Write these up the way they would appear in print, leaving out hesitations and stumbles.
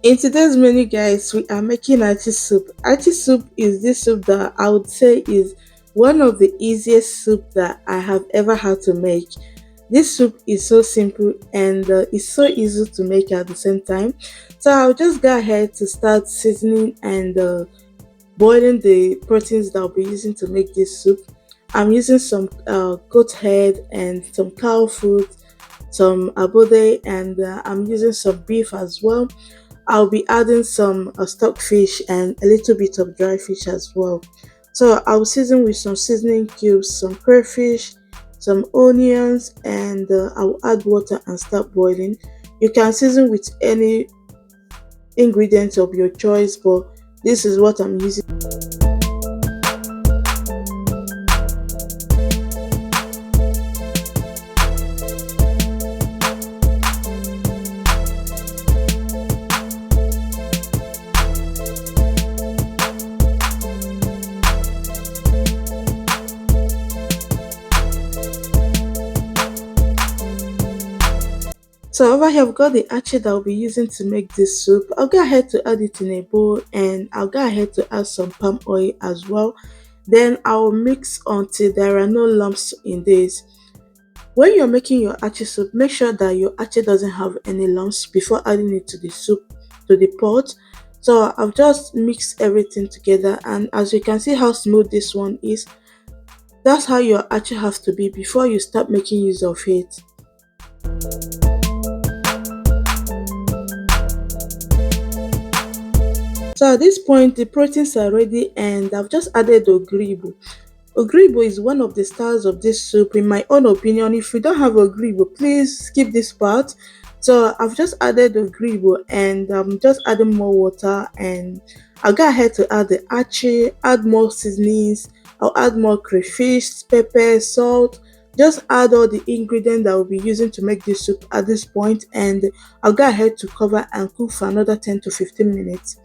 In today's menu, guys, we are making achi soup. Achi soup is this soup that I would say is one of the easiest soup that I have ever had to make. This soup is so simple and it's so easy to make at the same time. So I'll just go ahead to start seasoning and boiling the proteins that I'll be using to make this soup. I'm using some goat head and some cow foot, some abode, and I'm using some beef as well. I'll be adding some stockfish and a little bit of dry fish as well. So I'll season with some seasoning cubes, some crayfish, some onions, and I'll add water and start boiling. You can season with any ingredients of your choice, but this is what I'm using. So over here, I've got the achi that I'll be using to make this soup. I'll go ahead to add it in a bowl and I'll go ahead to add some palm oil as well. Then I'll mix until there are no lumps in this. When you're making your achi soup, make sure that your achi doesn't have any lumps before adding it to the soup, to the pot. So I've just mixed everything together, and as you can see how smooth this one is, that's how your achi has to be before you start making use of it. So at this point, the proteins are ready and I've just added ogribo. Ogribo is one of the stars of this soup in my own opinion. If you don't have ogribo, please skip this part. So I've just added ogribo and I'm just adding more water, and I'll go ahead to add the achi, add more seasonings, I'll add more crayfish, pepper, salt. Just add all the ingredients that we'll be using to make this soup at this point, and I'll go ahead to cover and cook for another 10 to 15 minutes.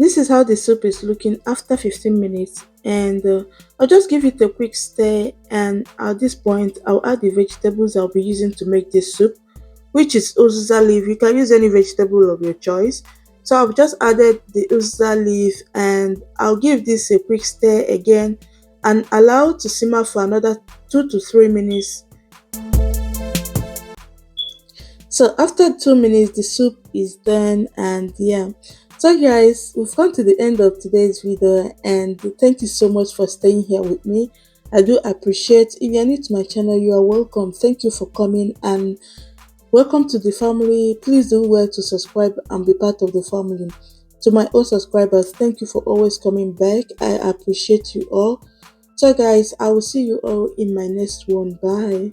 This is how the soup is looking after 15 minutes, and I'll just give it a quick stir, and at this point I'll add the vegetables I'll be using to make this soup, which is uziza leaf. You can use any vegetable of your choice. So I've just added the uziza leaf and I'll give this a quick stir again and allow to simmer for another 2 to 3 minutes. So after 2 minutes, the soup is done, and yeah. So guys, we've come to the end of today's video, and thank you so much for staying here with me. I do appreciate. If you're new to my channel, you are welcome. Thank you for coming and welcome to the family. Please do well to subscribe and be part of the family. To my old subscribers, thank you for always coming back. I appreciate you all. So guys, I will see you all in my next one. Bye.